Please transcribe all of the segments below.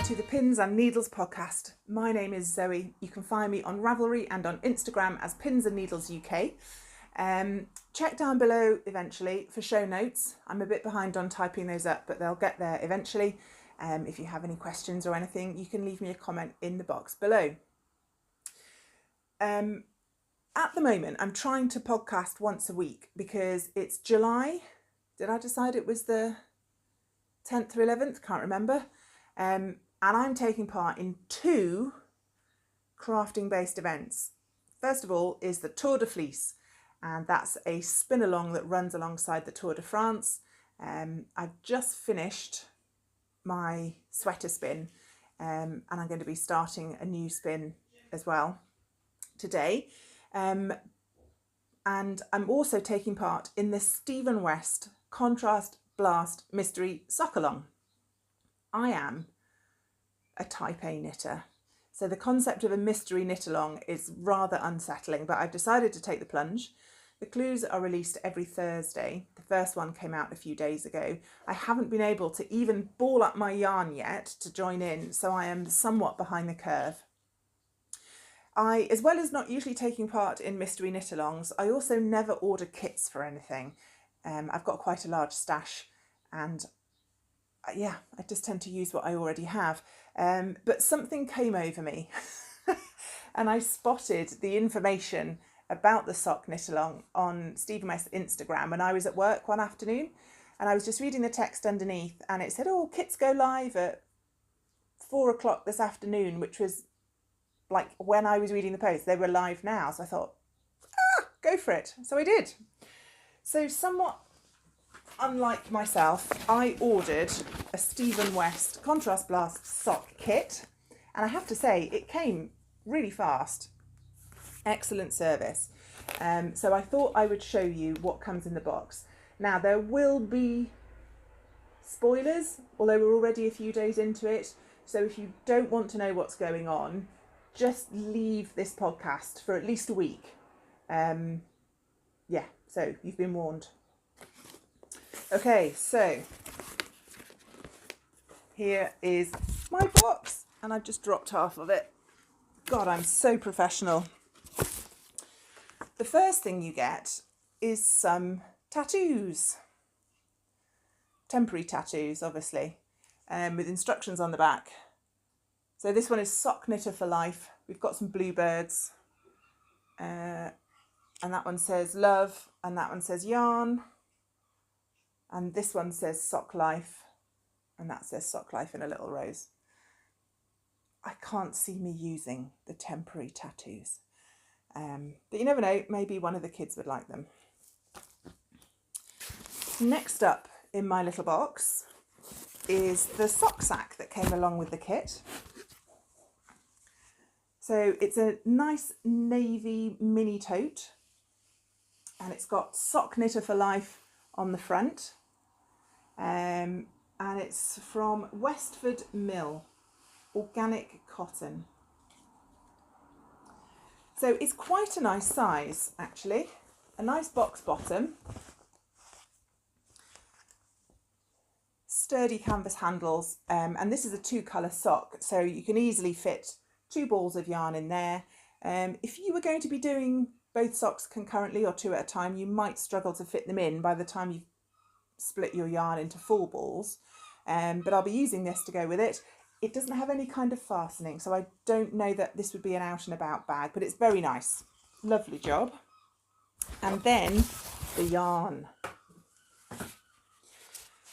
to the Pins and Needles podcast. My name is Zoe. You can find me on Ravelry and on Instagram as pinsandneedlesuk. Check down below eventually for show notes. I'm a bit behind on typing those up, but they'll get there eventually. If you have any questions or anything, you can leave me a comment in the box below. At the moment, I'm trying to podcast once a week because it's July. Did I decide it was the 10th or 11th? Can't remember. And I'm taking part in 2 crafting based events. First of all is the Tour de Fleece, and that's a spin along that runs alongside the Tour de France. I've just finished my sweater spin, and I'm going to be starting a new spin as well today. And I'm also taking part in the Stephen West Contrast Blast Mystery Sock Along. I am a type A knitter, so the concept of a mystery knit along is rather unsettling, but I've decided to take the plunge. The clues are released every Thursday. The first one came out a few days ago. I haven't been able to even ball up my yarn yet to join in, so I am somewhat behind the curve. As well as not usually taking part in mystery knit-alongs, I also never order kits for anything. I've got quite a large stash, and I just tend to use what I already have. But something came over me and I spotted the information about the sock knit-along on Stephen West's Instagram when I was at work one afternoon, and I was just reading the text underneath, and it said, oh, kits go live at 4 o'clock this afternoon, which was like when I was reading the post. They were live now, so I thought, go for it. So I did. So somewhat unlike myself, I ordered a Stephen West Contrast Blast sock kit, and I have to say it came really fast. Excellent service. So I thought I would show you what comes in the box. Now there will be spoilers, although we're already a few days into it. So if you don't want to know what's going on, just leave this podcast for at least a week. So you've been warned. Okay, so here is my box, and I've just dropped half of it. God, I'm so professional. The first thing you get is some tattoos. Temporary tattoos, obviously, with instructions on the back. So this one is Sock Knitter for Life. We've got some bluebirds, and that one says love, and that one says yarn, and this one says sock life, and that says sock life in a little rose. I can't see me using the temporary tattoos, but you never know, maybe one of the kids would like them. Next up in my little box is the sock sack that came along with the kit. So it's a nice navy mini tote, and it's got Sock Knitter for Life on the front, and it's from Westford Mill, organic cotton. So it's quite a nice size, actually. A nice box bottom, sturdy canvas handles, and this is a 2-colour sock, so you can easily fit 2 balls of yarn in there. If you were going to be doing both socks concurrently or 2 at a time, you might struggle to fit them in by the time you've split your yarn into 4 balls. But I'll be using this to go with it. It doesn't have any kind of fastening, so I don't know that this would be an out and about bag, but it's very nice. Lovely job. And then the yarn.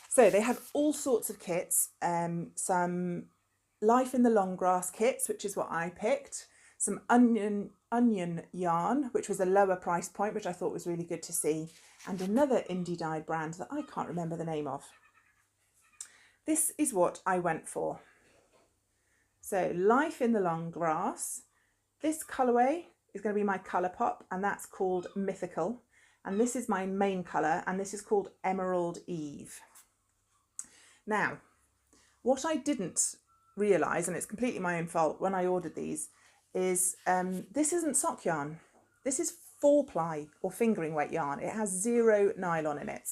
So they had all sorts of kits, some Life in the Long Grass kits, which is what I picked, some onion yarn, which was a lower price point, which I thought was really good to see, and another indie dyed brand that I can't remember the name of. This is what I went for. So Life in the Long Grass. This colourway is going to be my colour pop, and that's called Mythical, and this is my main colour, and this is called Emerald Eve. Now, what I didn't realise, and it's completely my own fault when I ordered these, is this isn't sock yarn. This is 4-ply or fingering weight yarn. It has 0 nylon in it.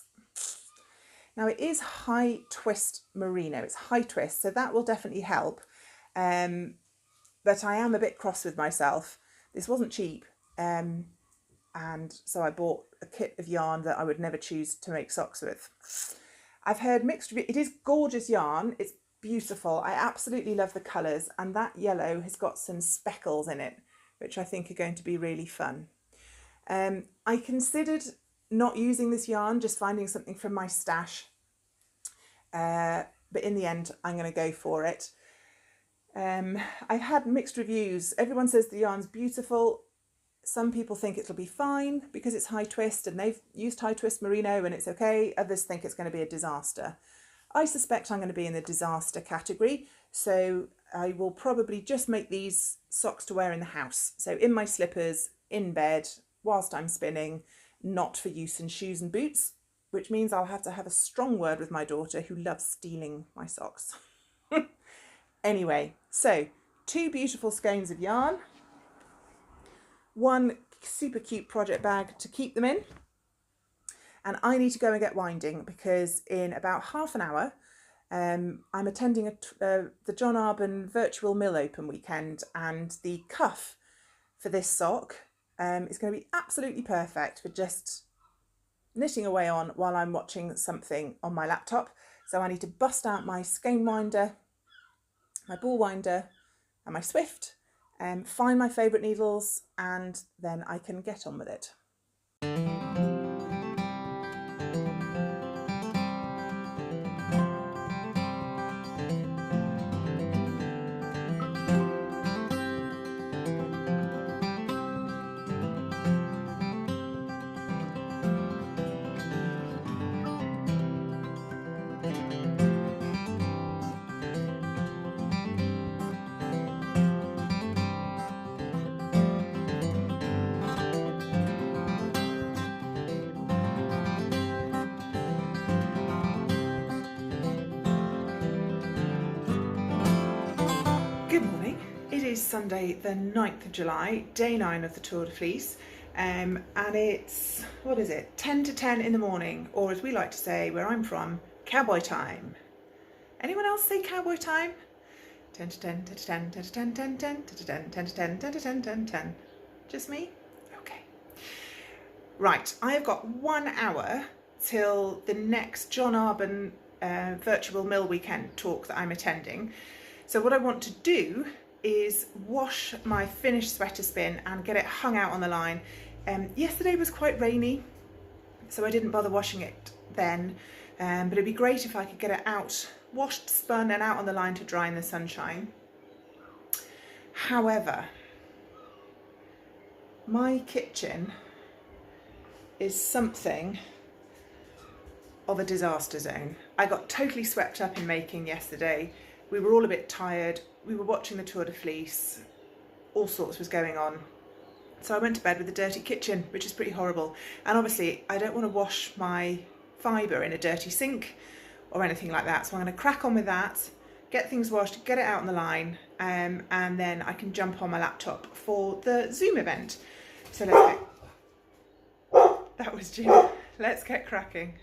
Now it is high twist merino, it's high twist, so that will definitely help. But I am a bit cross with myself. This wasn't cheap, and so I bought a kit of yarn that I would never choose to make socks with. I've heard mixed reviews. It is gorgeous yarn. It's beautiful. I absolutely love the colours, and that yellow has got some speckles in it, which I think are going to be really fun. I considered not using this yarn, just finding something from my stash, but in the end I'm going to go for it. I've had mixed reviews. Everyone says the yarn's beautiful. Some people think it'll be fine because it's high twist and they've used high twist merino and it's okay. Others think it's going to be a disaster. I suspect I'm going to be in the disaster category, so I will probably just make these socks to wear in the house. So in my slippers, in bed, whilst I'm spinning, not for use in shoes and boots, which means I'll have to have a strong word with my daughter who loves stealing my socks. Anyway, so 2 beautiful skeins of yarn, 1 super cute project bag to keep them in, and I need to go and get winding because in about half an hour I'm attending the John Arbon Virtual Mill Open weekend, and the cuff for this sock is going to be absolutely perfect for just knitting away on while I'm watching something on my laptop. So I need to bust out my skein winder, my ball winder and my Swift, find my favourite needles, and then I can get on with it. Good morning. It is Sunday the 9th of July, day 9 of the Tour de Fleece, and it's, what is it, 10 to 10 in the morning, or as we like to say where I'm from, cowboy time. Anyone else say cowboy time? 10 to 10, 10 to 10, 10 to 10, 10 to 10, 10 to 10, 10 to 10, 10 to 10, 10 to 10. Just me? Okay. Right, I have got 1 hour till the next John Arbon Virtual Mill Weekend talk that I'm attending. So what I want to do is wash my finished sweater spin and get it hung out on the line. Yesterday was quite rainy, so I didn't bother washing it then, but it'd be great if I could get it out, washed, spun and out on the line to dry in the sunshine. However, my kitchen is something of a disaster zone. I got totally swept up in making yesterday. We were all a bit tired, we were watching the Tour de Fleece, all sorts was going on. So I went to bed with a dirty kitchen, which is pretty horrible. And obviously I don't want to wash my fibre in a dirty sink or anything like that. So I'm going to crack on with that, get things washed, get it out on the line, and then I can jump on my laptop for the Zoom event. So let's get, that was Jim, let's get cracking.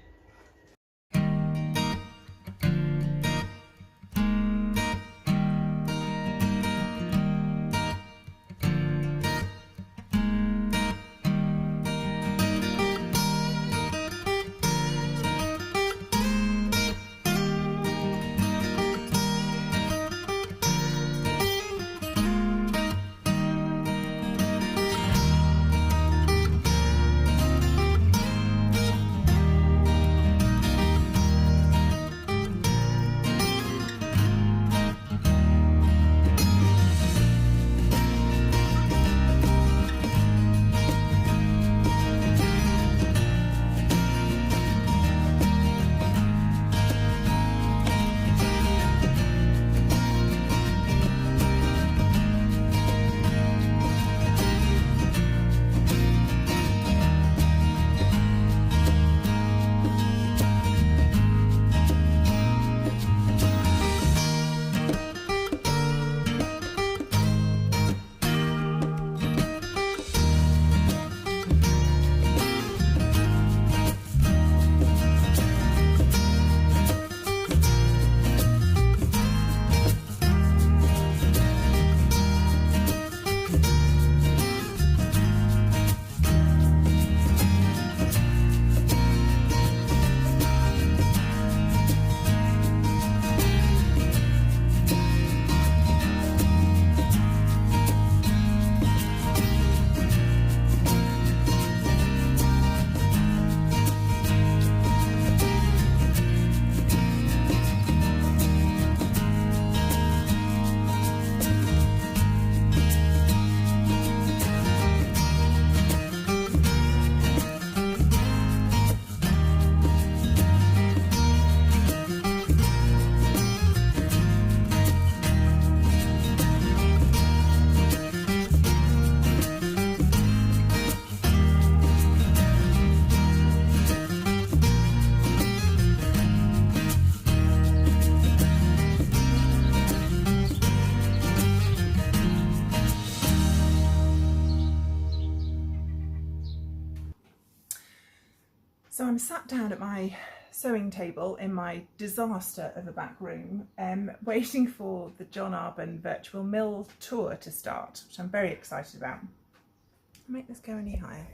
So I'm sat down at my sewing table in my disaster of a back room, waiting for the John Arbon Virtual Mill tour to start, which I'm very excited about. Make this go any higher.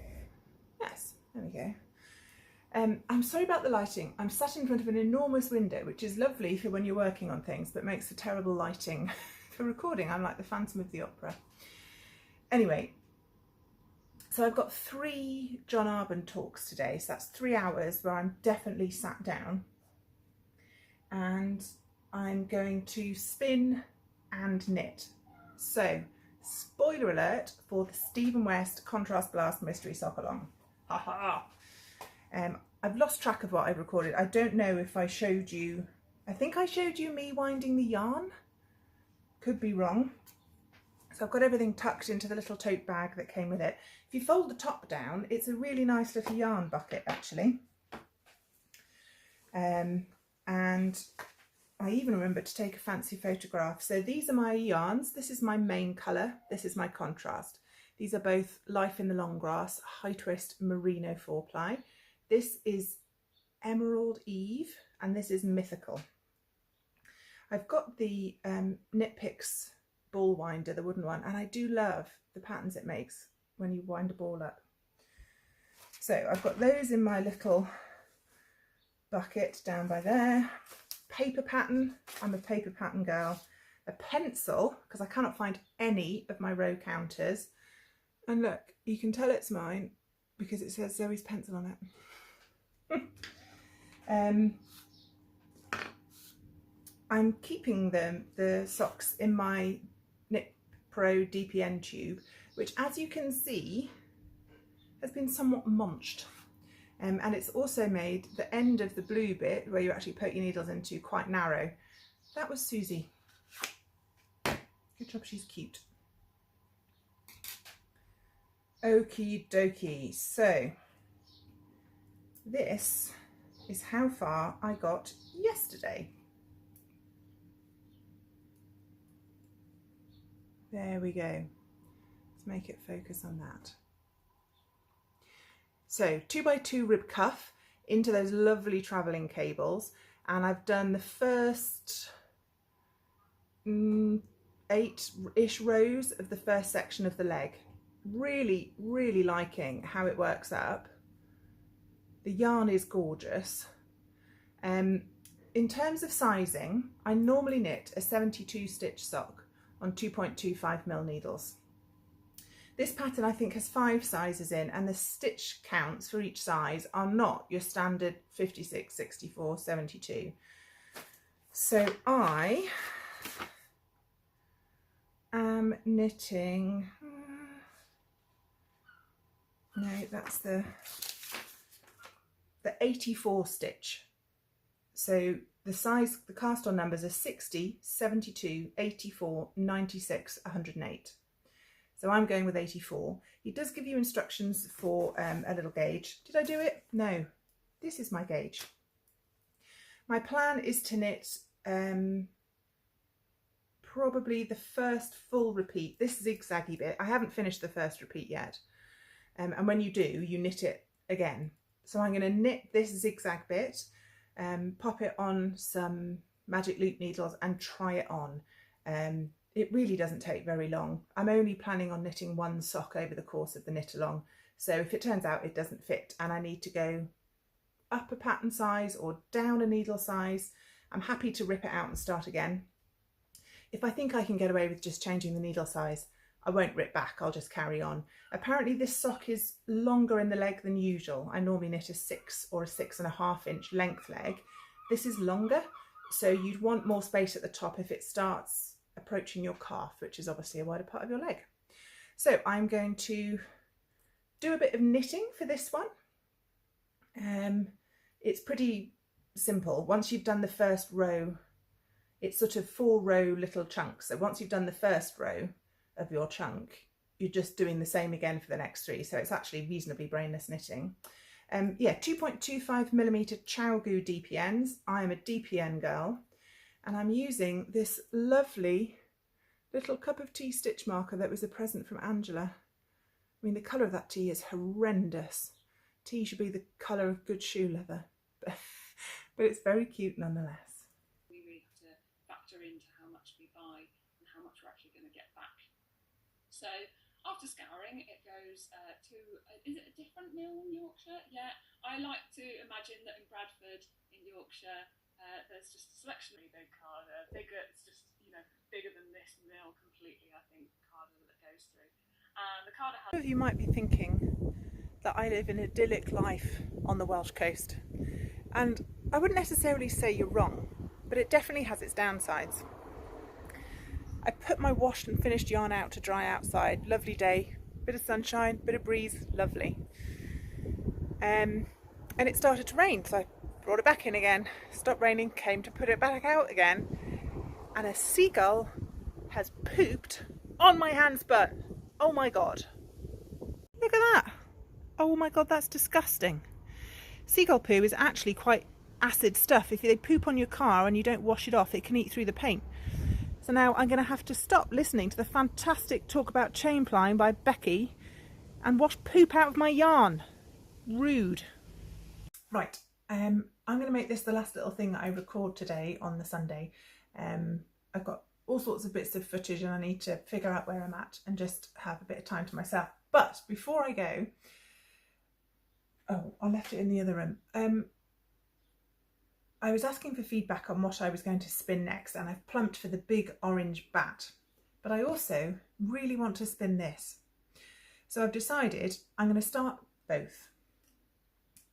Yes, there we go. I'm sorry about the lighting. I'm sat in front of an enormous window, which is lovely for when you're working on things, but makes for terrible lighting for recording. I'm like the Phantom of the Opera. Anyway, so I've got 3 John Arbon talks today, so that's 3 hours where I'm definitely sat down, and I'm going to spin and knit. So, spoiler alert for the Stephen West Contrast Blast Mystery Sock Along. Ha ha! I've lost track of what I recorded. I don't know if I showed you, I think I showed you me winding the yarn. Could be wrong. So I've got everything tucked into the little tote bag that came with it. If you fold the top down, it's a really nice little yarn bucket actually. And I even remember to take a fancy photograph. So these are my yarns. This is my main colour. This is my contrast. These are both Life in the Long Grass High Twist Merino 4-ply. This is Emerald Eve and this is Mythical. I've got the Knit Picks ball winder, the wooden one, and I do love the patterns it makes when you wind a ball up. So I've got those in my little bucket down by there. Paper pattern, I'm a paper pattern girl. A pencil, because I cannot find any of my row counters. And look, you can tell it's mine because it says Zoe's pencil on it. I'm keeping the socks in my Knit Pro DPN tube, which as you can see has been somewhat munched. And it's also made the end of the blue bit where you actually poke your needles into quite narrow. That was Susie. Good job, she's cute. Okie dokie, so this is how far I got yesterday. There we go. Let's make it focus on that. So 2x2 rib cuff into those lovely travelling cables, and I've done the first 8-ish rows of the first section of the leg. Really, really liking how it works up. The yarn is gorgeous. In terms of sizing, I normally knit a 72 stitch sock on 2.25mm needles. This pattern I think has 5 sizes in, and the stitch counts for each size are not your standard 56, 64, 72. So I am knitting, no, that's the 84 stitch. So the size, the cast on numbers are 60, 72, 84, 96, 108. So I'm going with 84. He does give you instructions for a little gauge. Did I do it? No. This is my gauge. My plan is to knit probably the first full repeat, this zigzaggy bit. I haven't finished the first repeat yet. And when you do, you knit it again. So I'm going to knit this zigzag bit, pop it on some magic loop needles and try it on. It really doesn't take very long. I'm only planning on knitting 1 sock over the course of the knit along. So if it turns out it doesn't fit and I need to go up a pattern size or down a needle size, I'm happy to rip it out and start again. If I think I can get away with just changing the needle size, I won't rip back, I'll just carry on. Apparently this sock is longer in the leg than usual. I normally knit a 6 or a 6.5 inch length leg. This is longer, so you'd want more space at the top if it starts approaching your calf, which is obviously a wider part of your leg. So I'm going to do a bit of knitting for this one. It's pretty simple. Once you've done the first row, it's sort of 4 row little chunks. So once you've done the first row of your chunk, you're just doing the same again for the next 3. So it's actually reasonably brainless knitting. Yeah, 2.25mm ChowGoo DPNs. I'm a DPN girl. And I'm using this lovely little cup of tea stitch marker that was a present from Angela. I mean, the colour of that tea is horrendous, tea should be the colour of good shoe leather, but it's very cute nonetheless. We really have to factor into how much we buy and how much we're actually going to get back. So after scouring, it goes to, is it a different mill in Yorkshire? Yeah, I like to imagine that in Bradford, in Yorkshire, there's just a selection of big carder, bigger, it's just, you know, bigger than this mill completely, I think, carder that goes through. And the carder has... You might be thinking that I live an idyllic life on the Welsh coast, and I wouldn't necessarily say you're wrong, but it definitely has its downsides. I put my washed and finished yarn out to dry outside, lovely day, bit of sunshine, bit of breeze, lovely. And it started to rain, so I brought it back in again, stopped raining, came to put it back out again, and a seagull has pooped on my hand spun. Oh my god. Look at that. Oh my god, that's disgusting. Seagull poo is actually quite acid stuff. If they poop on your car and you don't wash it off, it can eat through the paint. So now I'm going to have to stop listening to the fantastic talk about chain plying by Becky and wash poop out of my yarn. Rude. Right, I'm going to make this the last little thing that I record today on the Sunday. I've got all sorts of bits of footage and I need to figure out where I'm at and just have a bit of time to myself. But before I go, oh, I left it in the other room. I was asking for feedback on what I was going to spin next, and I've plumped for the big orange bat, but I also really want to spin this. So I've decided I'm going to start both.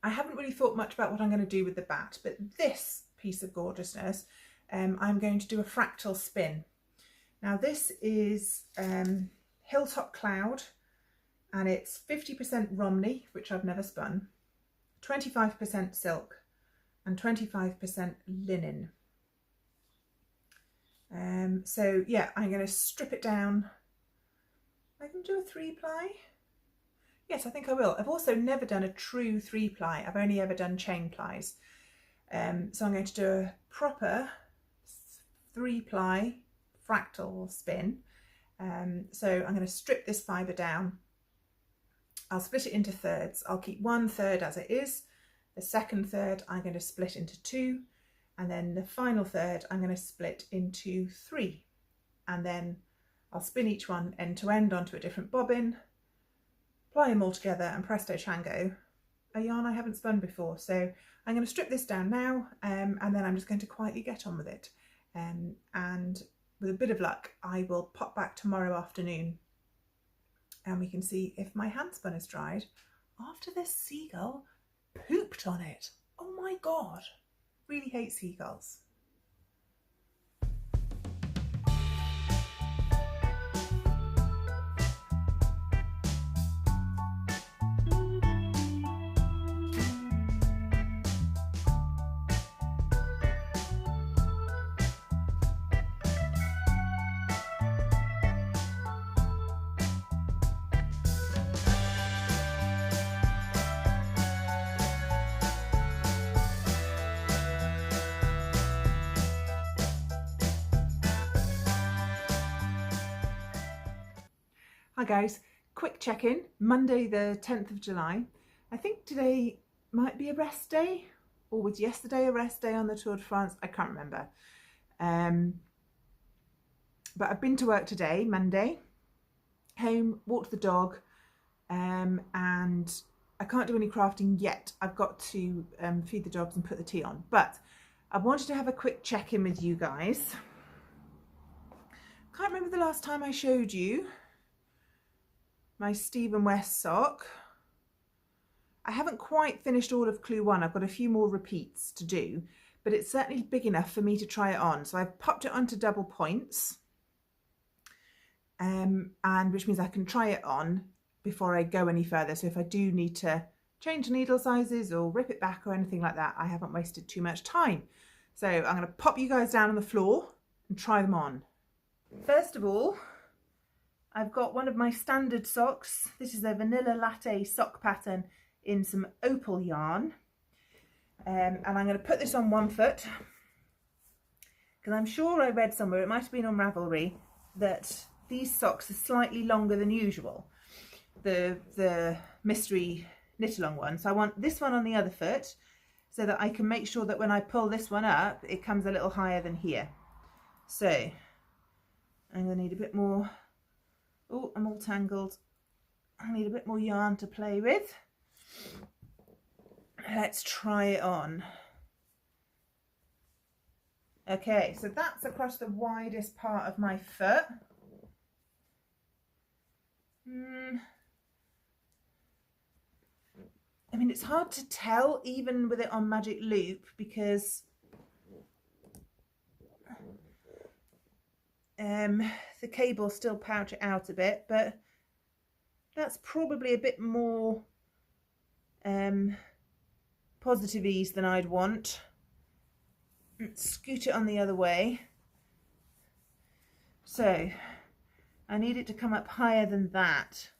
I haven't really thought much about what I'm going to do with the bat, but this piece of gorgeousness, I'm going to do a fractal spin. Now this is Hilltop Cloud, and it's 50% Romney, which I've never spun, 25% silk, and 25% linen. So yeah, I'm going to strip it down. I can do a 3-ply. Yes, I think I will. I've also never done a true 3-ply. I've only ever done chain plies. So I'm going to do a proper 3-ply fractal spin. So I'm going to strip this fibre down. I'll split it into thirds. I'll keep 1/3 as it is. The second third I'm going to split into 2, and then the final third I'm going to split into 3, and then I'll spin each one end to end onto a different bobbin, ply them all together, and presto chango, a yarn I haven't spun before. So I'm going to strip this down now, and then I'm just going to quietly get on with it, and with a bit of luck I will pop back tomorrow afternoon and we can see if my hand spun is dried after this seagull pooped on it. Oh my god, really hate seagulls. Hi guys, quick check-in, Monday the 10th of July. I think today might be a rest day, or was yesterday a rest day on the Tour de France? I can't remember. But I've been to work today, Monday, home, walked the dog, and I can't do any crafting yet. I've got to feed the dogs and put the tea on, but I wanted to have a quick check-in with you guys. Can't remember the last time I showed you my Stephen West sock. I haven't quite finished all of Clue 1. I've got a few more repeats to do, but it's certainly big enough for me to try it on. So I've popped it onto double points, and which means I can try it on before I go any further. So if I do need to change needle sizes or rip it back or anything like that, I haven't wasted too much time. So I'm going to pop you guys down on the floor and try them on. First of all, I've got one of my standard socks. This is a vanilla latte sock pattern in some opal yarn. And I'm going to put this on one foot because I'm sure I read somewhere, it might have been on Ravelry, that these socks are slightly longer than usual. The mystery knit along one. So I want this one on the other foot so that I can make sure that when I pull this one up, it comes a little higher than here. So I'm going to need a bit more. Oh, I'm all tangled. I need a bit more yarn to play with. Let's try it on. Okay, so that's across the widest part of my foot. I mean, it's hard to tell even with it on Magic Loop because the cable still pouch it out a bit, but that's probably a bit more positive ease than I'd want. Let's scoot it on the other way. So I need it to come up higher than that.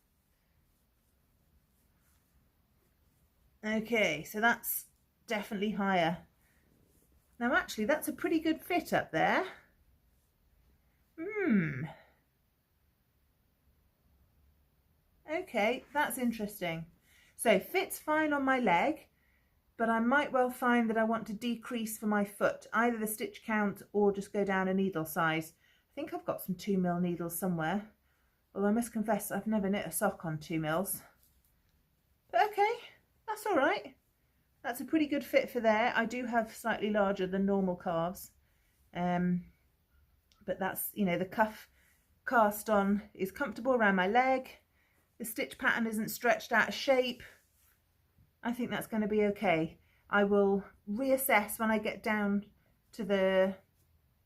Okay, so that's definitely higher. Now actually that's a pretty good fit up there. Okay, that's interesting. So fits fine on my leg, but I might well find that I want to decrease for my foot, either the stitch count or just go down a needle size. I think I've got some 2mm needles somewhere, although I must confess I've never knit a sock on 2mm. But okay, that's all right. That's a pretty good fit for there. I do have slightly larger than normal calves, but that's, you know, the cuff cast on is comfortable around my leg. The stitch pattern isn't stretched out of shape. I think that's going to be okay. I will reassess when I get down to the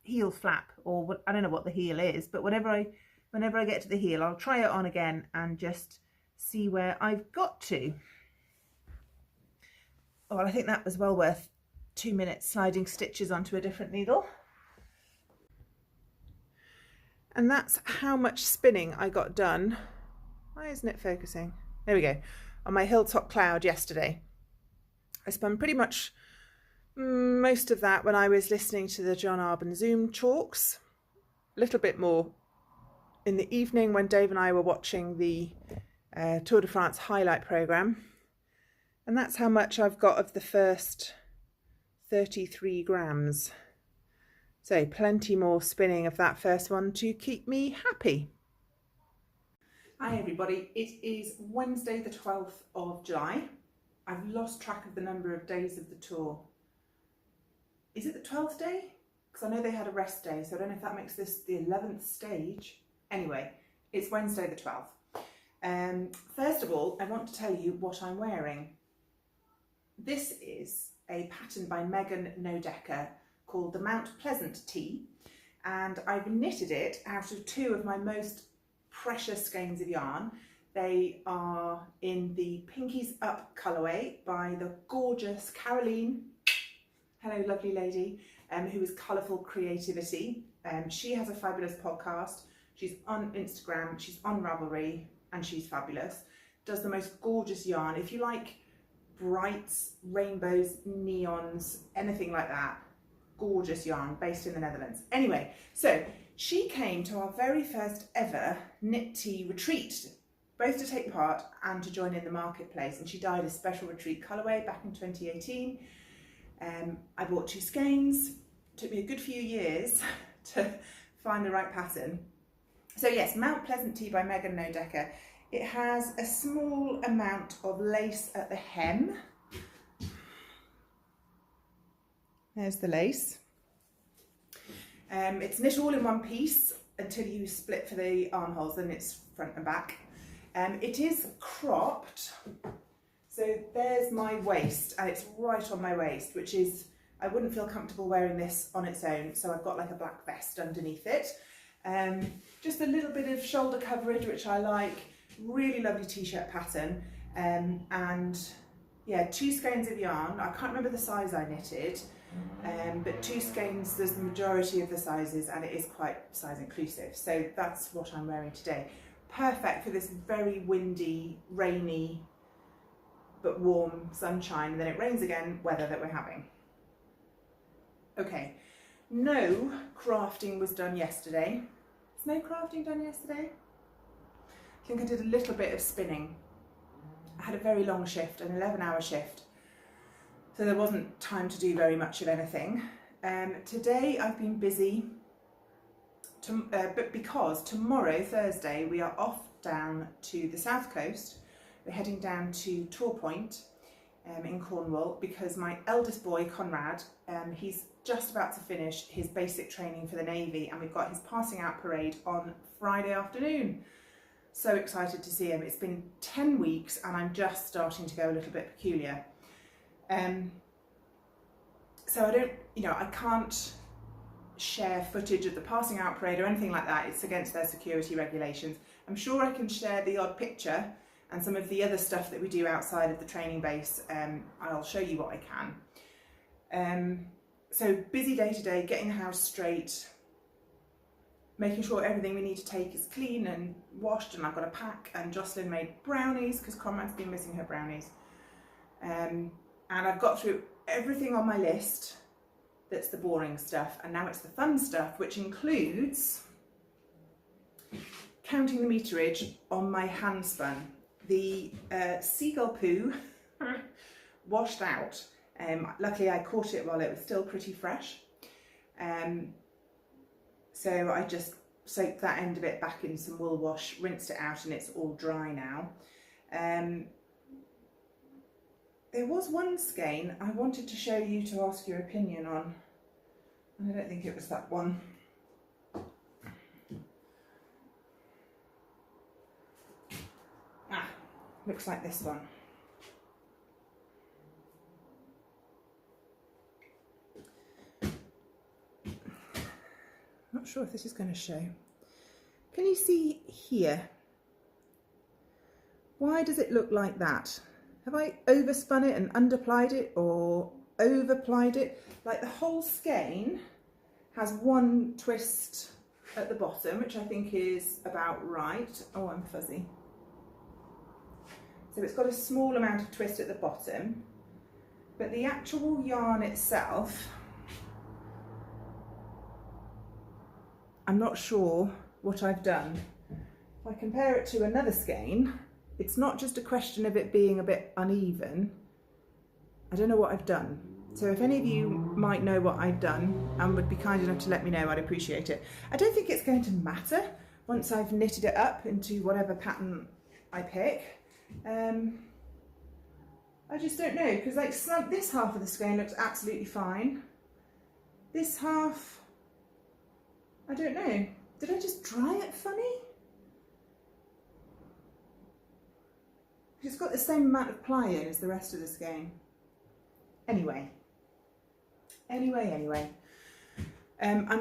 heel flap, or what, I don't know what the heel is, but whenever I get to the heel, I'll try it on again and just see where I've got to. Oh, well, I think that was well worth 2 minutes sliding stitches onto a different needle. And that's how much spinning I got done. Why isn't it focusing? There we go. On my Hilltop Cloud yesterday. I spun pretty much most of that when I was listening to the John Arbon Zoom talks. A little bit more in the evening when Dave and I were watching the Tour de France highlight programme. And that's how much I've got of the first 33 grams. So plenty more spinning of that first one to keep me happy. Hi everybody, it is Wednesday the 12th of July. I've lost track of the number of days of the tour. Is it the 12th day? Because I know they had a rest day, so I don't know if that makes this the 11th stage. Anyway, it's Wednesday the 12th. First of all, I want to tell you what I'm wearing. This is a pattern by Megan Nodecker called the Mount Pleasant Tee, and I've knitted it out of two of my most precious skeins of yarn. They are in the Pinkies Up colourway by the gorgeous Caroline, hello lovely lady, who is Colourful Creativity. She has a fabulous podcast. She's on Instagram, she's on Ravelry, and she's fabulous. Does the most gorgeous yarn. If you like brights, rainbows, neons, anything like that, gorgeous yarn based in the Netherlands. Anyway, so she came to our very first ever knit tea retreat, both to take part and to join in the marketplace, and she dyed a special retreat colourway back in 2018. I bought 2 skeins. It took me a good few years to find the right pattern. So yes, Mount Pleasant Tee by Megan Nodecker. It has a small amount of lace at the hem. There's the lace. It's knit all in one piece until you split for the armholes, then it's front and back. It is cropped, so there's my waist, and it's right on my waist, which is, I wouldn't feel comfortable wearing this on its own, so I've got like a black vest underneath it. Just a little bit of shoulder coverage, which I like. Really lovely t-shirt pattern, and yeah, 2 skeins of yarn. I can't remember the size I knitted, but 2 skeins, there's the majority of the sizes, and it is quite size inclusive. So that's what I'm wearing today. Perfect for this very windy, rainy, but warm sunshine, and then it rains again weather that we're having. Okay, no crafting was done yesterday. Was no crafting done yesterday? I think I did a little bit of spinning. I had a very long shift, an 11-hour shift, so there wasn't time to do very much of anything. Today I've been busy, but because tomorrow, Thursday, we are off down to the south coast. We're heading down to Tor Point in Cornwall because my eldest boy, Conrad, he's just about to finish his basic training for the Navy, and we've got his passing out parade on Friday afternoon. So excited to see him. It's been 10 weeks and I'm just starting to go a little bit peculiar. So I can't share footage of the passing out parade or anything like that. It's against their security regulations. I'm sure I can share the odd picture and some of the other stuff that we do outside of the training base. I'll show you what I can. So busy day today, getting the house straight, making sure everything we need to take is clean and washed, and I've got a pack, and Jocelyn made brownies because Conrad's been missing her brownies. And I've got through everything on my list that's the boring stuff, and now it's the fun stuff, which includes counting the meterage on my hand spun. The seagull poo washed out. Luckily I caught it while it was still pretty fresh. So I just soaked that end of it back in some wool wash, rinsed it out, and it's all dry now. There was one skein I wanted to show you to ask your opinion on, and I don't think it was that one. Looks like this one. Not sure if this is going to show. Can you see here? Why does it look like that? Have I overspun it and underplied it, or overplied it? Like the whole skein has one twist at the bottom, which I think is about right. Oh, I'm fuzzy. So it's got a small amount of twist at the bottom, but the actual yarn itself, I'm not sure what I've done. If I compare it to another skein, it's not just a question of it being a bit uneven. I don't know what I've done. So if any of you might know what I've done and would be kind enough to let me know, I'd appreciate it. I don't think it's going to matter once I've knitted it up into whatever pattern I pick. I just don't know, because like this half of the skein looks absolutely fine. This half, I don't know. Did I just dry it funny? It's got the same amount of ply in as the rest of the skein. Anyway. I'm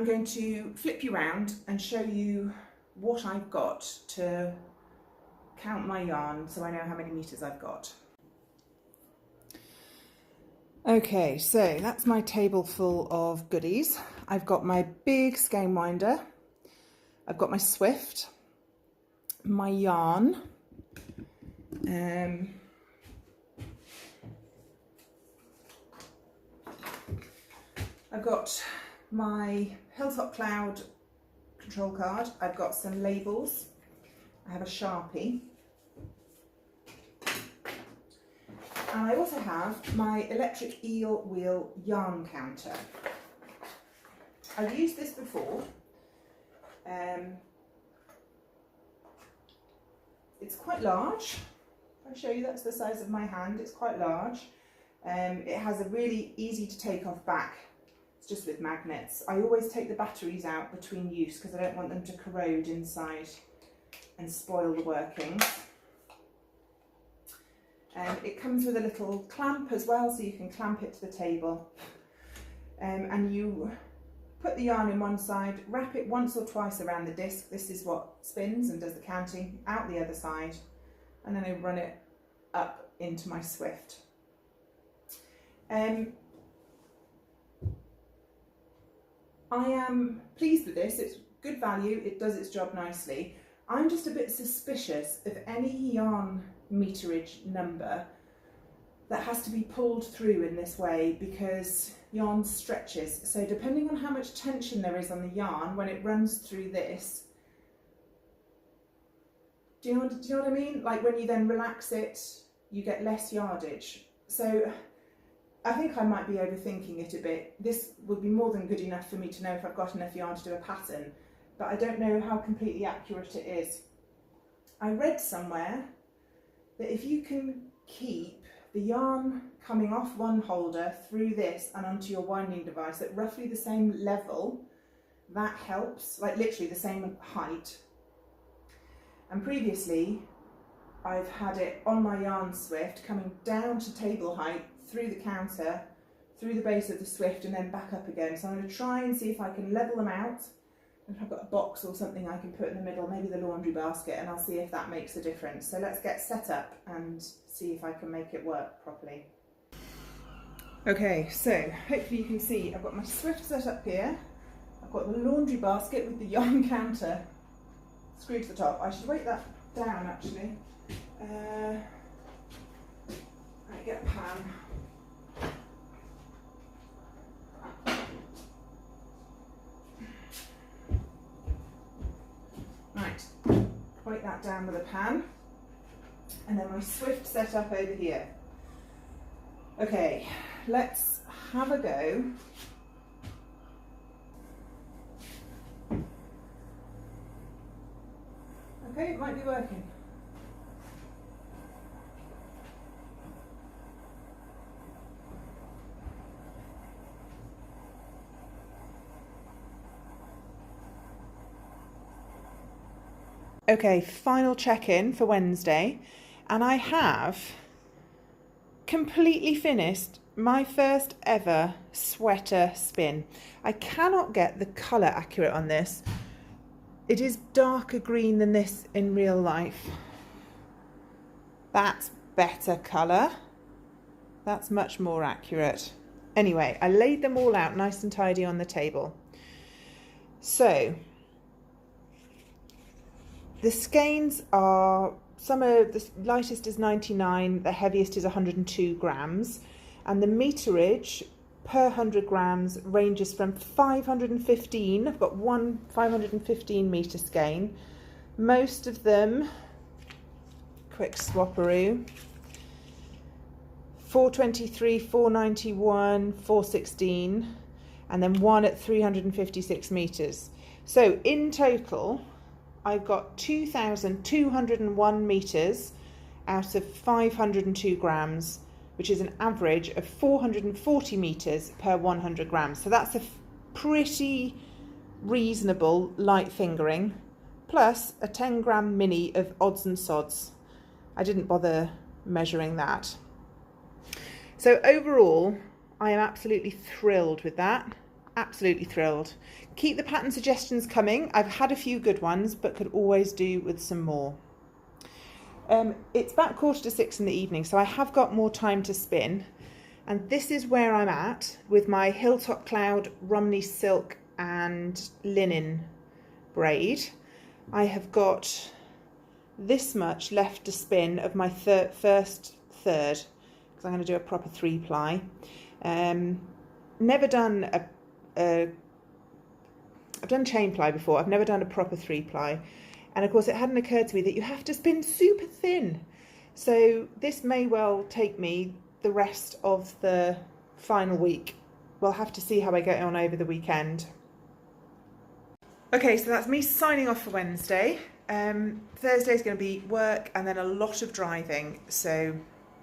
going to flip you round and show you what I've got to count my yarn so I know how many meters I've got. Okay, so that's my table full of goodies. I've got my big skein winder, I've got my Swift, my yarn, I've got my Hilltop Cloud control card, I've got some labels, I have a Sharpie, and I also have my electric eel wheel yarn counter. I've used this before. It's quite large. If I show you, that's the size of my hand. It's quite large. It has a really easy to take off back. It's just with magnets. I always take the batteries out between use because I don't want them to corrode inside and spoil the workings. It comes with a little clamp as well, so you can clamp it to the table. And you put the yarn in one side, wrap it once or twice around the disc. This is what spins and does the counting, out the other side, and then I run it up into my Swift. I am pleased with this. It's good value, it does its job nicely. I'm just a bit suspicious of any yarn meterage number that has to be pulled through in this way, because yarn stretches. So depending on how much tension there is on the yarn when it runs through this, do you know what I mean? Like when you then relax it, you get less yardage. So I think I might be overthinking it a bit. This would be more than good enough for me to know if I've got enough yarn to do a pattern, but I don't know how completely accurate it is. I read somewhere that if you can keep the yarn coming off one holder through this and onto your winding device at roughly the same level, that helps, like literally the same height. And previously I've had it on my yarn swift coming down to table height, through the counter, through the base of the swift and then back up again. So I'm going to try and see if I can level them out. If I've got a box or something I can put in the middle, maybe the laundry basket, and I'll see if that makes a difference. So let's get set up and see if I can make it work properly. Okay, so hopefully you can see I've got my swift set up here. I've got the laundry basket with the yarn counter screwed to the top. I should weight that down actually. Right, get a pan. Right, weight that down with a pan, and then my swift set up over here. Okay, let's have a go. Okay, it might be working. Okay, final check-in for Wednesday, and I have completely finished my first ever sweater spin. I cannot get the colour accurate on this. It is darker green than this in real life. That's better colour. That's much more accurate. Anyway, I laid them all out nice and tidy on the table. So the skeins are, the lightest is 99, the heaviest is 102 grams, and the meterage per 100 grams ranges from 515, I've got one 515 metre skein, most of them, quick swapperoo, 423, 491, 416, and then one at 356 metres. So in total, I've got 2,201 metres out of 502 grams, which is an average of 440 metres per 100 grams. So that's a pretty reasonable light fingering, plus a 10 gram mini of odds and sods. I didn't bother measuring that. So overall, I am absolutely thrilled with that. Absolutely thrilled. Keep the pattern suggestions coming. I've had a few good ones, but could always do with some more. It's about 5:45 in the evening, so I have got more time to spin. And this is where I'm at with my Hilltop Cloud Romney silk and linen braid. I have got this much left to spin of my first third, because I'm going to do a proper 3-ply. Never done I've done chain ply before, I've never done a proper 3-ply, and of course it hadn't occurred to me that you have to spin super thin, so this may well take me the rest of the final week. We'll have to see how I get on over the weekend. Okay, so that's me signing off for Wednesday. Thursday's going to be work and then a lot of driving, so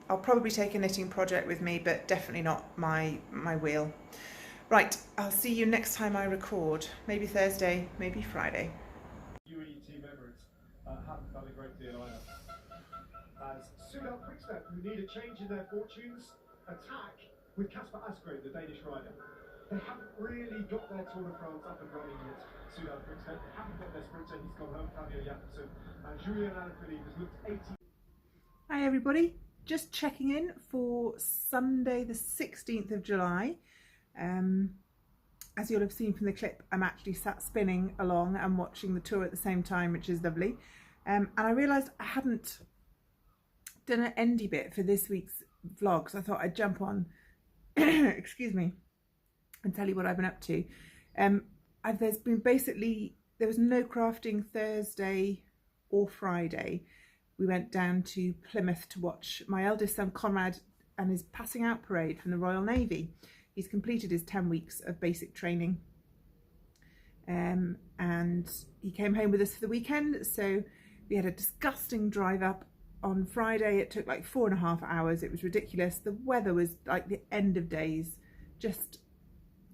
I'll probably take a knitting project with me, but definitely not my wheel. Right, I'll see you next time I record. Maybe Thursday, maybe Friday. UAE team members haven't done a great deal either. As Sudal Quickstep, who need a change in their fortunes, attack with Kasper Asgrave, the Danish rider. They haven't really got their Tour de France up and running yet. Sudal Quickstep, they haven't got their sprinter, he's gone home, Fabio Jakobsen. And Julien Alaphilippe has looked 80. Hi everybody, just checking in for Sunday the 16th of July. As you'll have seen from the clip, I'm actually sat spinning along and watching the tour at the same time, which is lovely. And I realised I hadn't done an endy bit for this week's vlog, so I thought I'd jump on, excuse me, and tell you what I've been up to. There was no crafting Thursday or Friday. we went down to Plymouth to watch my eldest son Conrad and his passing out parade from the Royal Navy. He's completed his 10 weeks of basic training, and he came home with us for the weekend. So we had a disgusting drive up on Friday. It took like 4.5 hours. It was ridiculous. The weather was like the end of days, just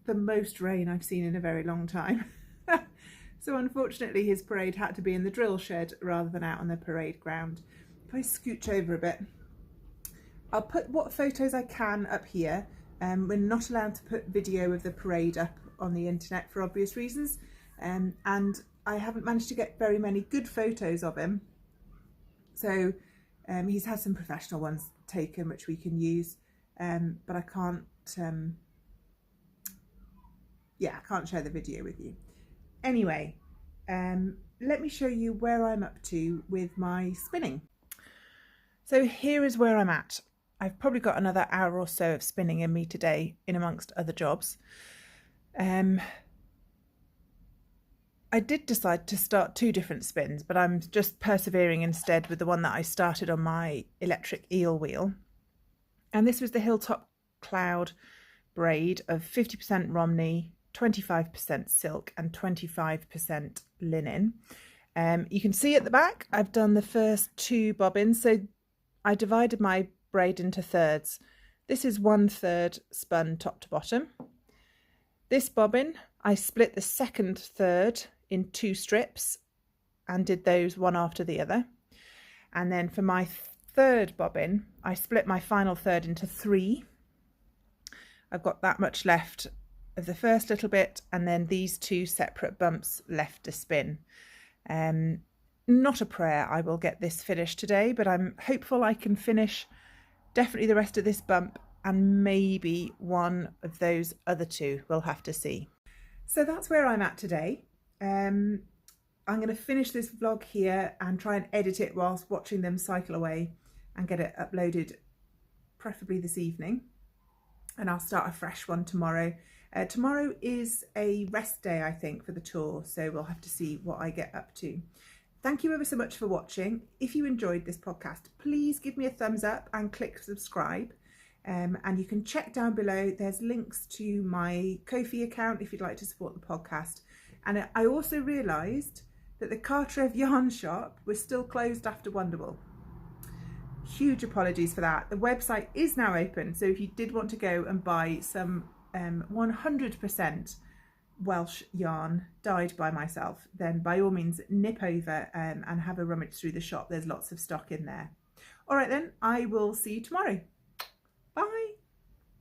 the most rain I've seen in a very long time. So unfortunately his parade had to be in the drill shed rather than out on the parade ground. If I scooch over a bit, I'll put what photos I can up here. We're not allowed to put video of the parade up on the internet for obvious reasons, and I haven't managed to get very many good photos of him. So he's had some professional ones taken which we can use, but I can't I can't share the video with you. Anyway, let me show you where I'm up to with my spinning. So here is where I'm at. I've probably got another hour or so of spinning in me today, in amongst other jobs. I did decide to start 2 different spins, but I'm just persevering instead with the one that I started on my electric eel wheel. And this was the Hilltop Cloud braid of 50% Romney, 25% silk and 25% linen. You can see at the back I've done the first 2 bobbins, so I divided my braid into thirds. This is 1/3 spun top to bottom. This bobbin I split the second third in 2 strips and did those one after the other, and then for my third bobbin I split my final third into 3. I've got that much left of the first little bit, and then these 2 separate bumps left to spin. Not a prayer I will get this finished today, but I'm hopeful I can finish definitely the rest of this bump and maybe one of those other 2. We'll have to see. So that's where I'm at today. I'm going to finish this vlog here and try and edit it whilst watching them cycle away and get it uploaded preferably this evening, and I'll start a fresh one tomorrow. Tomorrow is a rest day, I think, for the tour, so we'll have to see what I get up to. Thank you ever so much for watching. If you enjoyed this podcast, please give me a thumbs up and click subscribe. And you can check down below, there's links to my Ko-fi account if you'd like to support the podcast. And I also realised that the Cartref yarn shop was still closed after Wonderwool. Huge apologies for that. The website is now open, so if you did want to go and buy some 100% Welsh yarn dyed by myself, then by all means nip over and have a rummage through the shop. There's lots of stock in there. All right then, I will see you tomorrow. Bye.